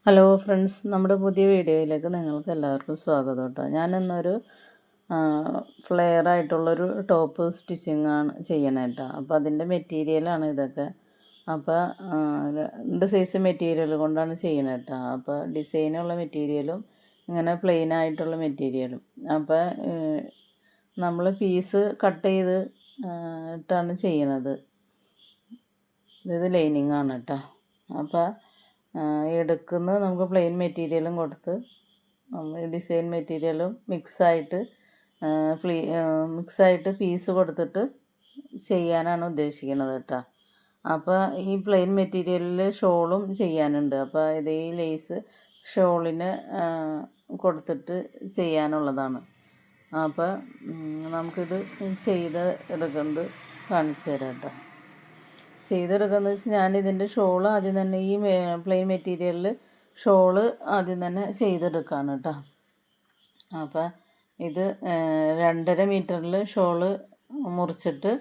Hello friends, നമ്മുടെ പുതിയ വീഡിയോയിലേക്ക് നിങ്ങൾക്ക് എല്ലാവർക്കും സ്വാഗതം കേട്ടോ. ഞാനിന്നൊരു ഫ്ലെയർ ആയിട്ടുള്ളൊരു ടോപ്പ് സ്റ്റിച്ചിങ് ആണ് ചെയ്യണേ കേട്ടോ. അപ്പോൾ അതിൻ്റെ മെറ്റീരിയലാണ് ഇതൊക്കെ. അപ്പോൾ രണ്ട് സൈസ് മെറ്റീരിയൽ കൊണ്ടാണ് ചെയ്യണേ കേട്ടോ. അപ്പോൾ ഡിസൈനുള്ള മെറ്റീരിയലും ഇങ്ങനെ പ്ലെയിൻ ആയിട്ടുള്ള മെറ്റീരിയലും. അപ്പോൾ നമ്മൾ പീസ് കട്ട് ചെയ്ത് ഇട്ടാണ് ചെയ്യണത്. ഇത് ലൈനിങ് ആണ് കേട്ടോ. അപ്പോൾ എടുക്കുന്നത് നമുക്ക് പ്ലെയിൻ മെറ്റീരിയലും കൊടുത്ത് ഡിസൈൻ മെറ്റീരിയലും മിക്സായിട്ട് പീസ് കൊടുത്തിട്ട് ചെയ്യാനാണ് ഉദ്ദേശിക്കുന്നത് കേട്ടോ. അപ്പോൾ ഈ പ്ലെയിൻ മെറ്റീരിയലിൽ ഷോളും ചെയ്യാനുണ്ട്. അപ്പോൾ ഇത് ഈ ലേസ് ഷോളിന് കൊടുത്തിട്ട് ചെയ്യാനുള്ളതാണ്. അപ്പോൾ നമുക്കിത് ചെയ്ത് എടുക്കുന്നത് കാണിച്ചു തരാം കേട്ടോ. ചെയ്തെടുക്കുകയെന്ന് വെച്ചാൽ ഞാനിതിൻ്റെ ഷോള് ആദ്യം തന്നെ ഈ പ്ലെയിൻ മെറ്റീരിയലിൽ ഷോള് ആദ്യം തന്നെ ചെയ്തെടുക്കുകയാണ് കേട്ടോ. അപ്പോൾ ഇത് 2.5 മീറ്ററിൽ ഷോള് മുറിച്ചിട്ട്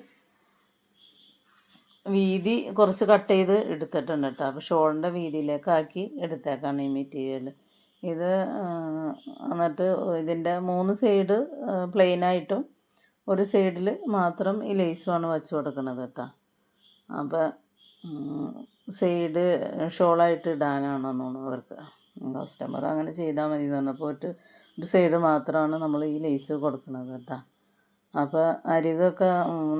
വീതി കുറച്ച് കട്ട് ചെയ്ത് എടുത്തിട്ടുണ്ട് കേട്ടോ. അപ്പോൾ ഷോളിൻ്റെ വീതിയിലേക്കാക്കി എടുത്തേക്കാണ് ഈ മെറ്റീരിയൽ. ഇത് എന്നിട്ട് ഇതിൻ്റെ 3 സൈഡ് പ്ലെയിനായിട്ടും ഒരു സൈഡിൽ മാത്രം ഈ ലേസുമാണ് വച്ച് കൊടുക്കുന്നത് കേട്ടോ. അപ്പോൾ സൈഡ് ഷോളായിട്ട് ഇടാനാണെന്ന് തോന്നുന്നു അവർക്ക്. കസ്റ്റമർ അങ്ങനെ ചെയ്താൽ മതി എന്ന് പറഞ്ഞപ്പോൾ ഒരു സൈഡ് മാത്രമാണ് നമ്മൾ ഈ ലേസ് കൊടുക്കുന്നത് കേട്ടോ. അപ്പോൾ അരികൊക്കെ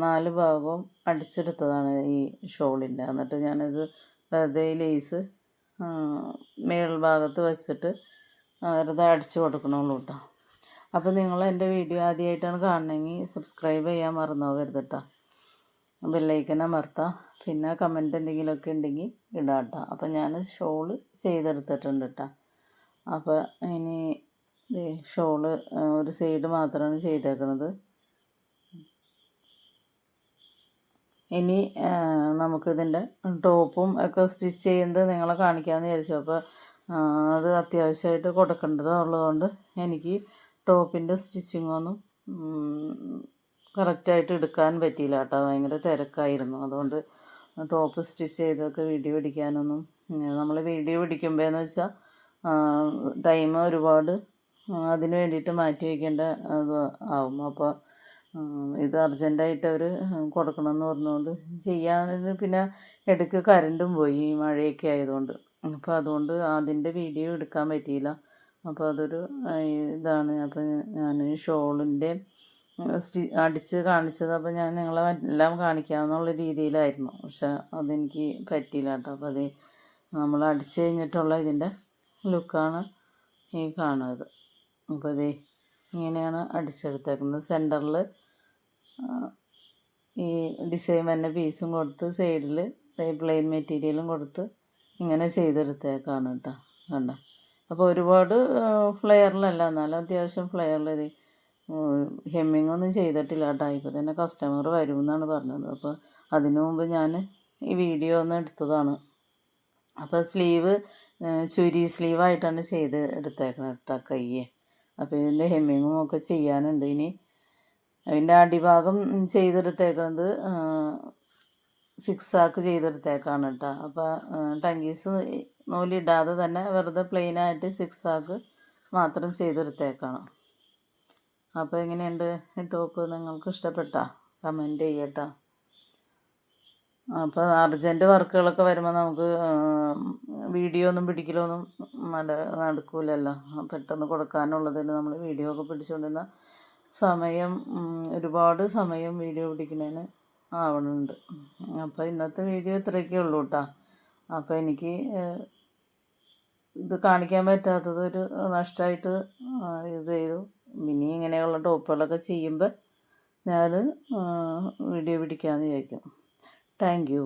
4 ഭാഗവും അടിച്ചെടുത്തതാണ് ഈ ഷോളിൻ്റെ. എന്നിട്ട് ഞാനിത് വെറുതെ ഈ ലേസ് മേൽഭാഗത്ത് വെച്ചിട്ട് വെറുതെ അടിച്ചു കൊടുക്കണുള്ളൂ കേട്ടോ. അപ്പോൾ നിങ്ങൾ എൻ്റെ വീഡിയോ ആദ്യമായിട്ടാണ് കാണണമെങ്കിൽ സബ്സ്ക്രൈബ് ചെയ്യാൻ മറന്നു പോകരുത് കേട്ടോ. ബെല്ലൈക്കൻ അമർത്താം. പിന്നെ കമൻറ്റ് എന്തെങ്കിലുമൊക്കെ ഉണ്ടെങ്കിൽ ഇടാം കേട്ടോ. അപ്പോൾ ഞാൻ ഷോള് ചെയ്തെടുത്തിട്ടുണ്ട് കേട്ടോ. അപ്പോൾ ഇനി ഷോള് ഒരു സൈഡ് മാത്രമാണ് ചെയ്തേക്കുന്നത്. ഇനി നമുക്കിതിൻ്റെ ടോപ്പും ഒക്കെ സ്റ്റിച്ച് ചെയ്യുന്നത് നിങ്ങളെ കാണിക്കാമെന്ന് വിചാരിച്ചു. അപ്പോൾ അത് അത്യാവശ്യമായിട്ട് കൊടുക്കേണ്ടതുള്ളതുകൊണ്ട് എനിക്ക് ടോപ്പിൻ്റെ സ്റ്റിച്ചിങ്ങൊന്നും കറക്റ്റായിട്ട് എടുക്കാൻ പറ്റിയില്ല കേട്ടോ. ഭയങ്കര തിരക്കായിരുന്നു. അതുകൊണ്ട് ടോപ്പ് സ്റ്റിച്ച് ചെയ്തൊക്കെ വീഡിയോ പിടിക്കാനൊന്നും നമ്മൾ വീഡിയോ പിടിക്കുമ്പോഴെന്ന് വെച്ചാൽ ടൈം ഒരുപാട് അതിന് വേണ്ടിയിട്ട് മാറ്റി വയ്ക്കേണ്ട അത് ആവും. അപ്പോൾ ഇത് അർജൻറ്റായിട്ട് അവർ കൊടുക്കണമെന്ന് പറഞ്ഞുകൊണ്ട് ചെയ്യാൻ പിന്നെ ഇടയ്ക്ക് കറണ്ടും പോയി ഈ മഴയൊക്കെ ആയതുകൊണ്ട്. അപ്പോൾ അതുകൊണ്ട് അതിൻ്റെ വീഡിയോ എടുക്കാൻ പറ്റിയില്ല. അപ്പോൾ അതൊരു ഇതാണ്. അപ്പോൾ ഞാൻ ഷോളിൻ്റെ അടിച്ച് കാണിച്ചത്. അപ്പോൾ ഞാൻ നിങ്ങളെ എല്ലാം കാണിക്കാമെന്നുള്ള രീതിയിലായിരുന്നു. പക്ഷെ അതെനിക്ക് പറ്റിയില്ല കേട്ടോ. അപ്പോൾ അത് നമ്മൾ അടിച്ച് കഴിഞ്ഞിട്ടുള്ള ഇതിൻ്റെ ലുക്കാണ് ഈ കാണുന്നത്. അപ്പോൾ ഇത് ഇങ്ങനെയാണ് അടിച്ചെടുത്തേക്കുന്നത്. സെൻറ്ററിൽ ഈ ഡിസൈൻ തന്നെ പീസും കൊടുത്ത് സൈഡിൽ പ്ലെയിൻ മെറ്റീരിയലും കൊടുത്ത് ഇങ്ങനെ ചെയ്തെടുത്തേക്കാണ് കേട്ടോ. കണ്ടോ. അപ്പോൾ ഒരുപാട് ഫ്ലെയറിലല്ല, എന്നാലും അത്യാവശ്യം ഫ്ലെയറിൽ ഇത് ഹെമ്മിങ്ങൊന്നും ചെയ്തിട്ടില്ല കേട്ടോ. ഇപ്പോൾ തന്നെ കസ്റ്റമർ വരുമെന്നാണ് പറഞ്ഞത്. അപ്പോൾ അതിനു മുമ്പ് ഞാൻ ഈ വീഡിയോ ഒന്ന് എടുത്തതാണ്. അപ്പോൾ സ്ലീവ് ചുരി സ്ലീവായിട്ടാണ് ചെയ്ത് എടുത്തേക്കുന്നത് കേട്ടോ കയ്യെ. അപ്പോൾ ഇതിൻ്റെ ഹെമ്മിങ്ങും ഒക്കെ ചെയ്യാനുണ്ട്. ഇനി അതിൻ്റെ അടിഭാഗം ചെയ്തെടുത്തേക്കുന്നത് 6 ആക്ക് ചെയ്തെടുത്തേക്കാണ് കേട്ടോ. അപ്പോൾ ടങ്കീസ് നൂലിടാതെ തന്നെ വെറുതെ പ്ലെയിനായിട്ട് 6 ആക്ക് മാത്രം ചെയ്തെടുത്തേക്കാണ്. അപ്പോൾ എങ്ങനെയുണ്ട് ഈ ടോപ്പ്? നിങ്ങൾക്ക് ഇഷ്ടപ്പെട്ടോ? കമൻറ്റ് ചെയ്യട്ടോ. അപ്പോൾ അർജൻറ്റ് വർക്കുകളൊക്കെ വരുമ്പോൾ നമുക്ക് വീഡിയോ ഒന്നും പിടിക്കലൊന്നും നടക്കൂലല്ലോ. പെട്ടെന്ന് കൊടുക്കാനുള്ളതിന് നമ്മൾ വീഡിയോ ഒക്കെ പിടിച്ചുകൊണ്ടിരുന്ന സമയം ഒരുപാട് സമയം വീഡിയോ പിടിക്കുന്നതിന് ആവണുണ്ട്. അപ്പോൾ ഇന്നത്തെ വീഡിയോ ഇത്രയൊക്കെ ഉള്ളൂ കേട്ടോ. അപ്പോൾ എനിക്ക് ഇത് കാണിക്കാൻ പറ്റാത്തത് ഒരു നഷ്ടമായിട്ട് ഇത് ചെയ്തു. ഇനി ഇങ്ങനെയുള്ള ടോപ്പുകളൊക്കെ ചെയ്യുമ്പോൾ ഞാൻ വീഡിയോ പിടിക്കാമെന്ന് വിചാരിക്കും. Thank you.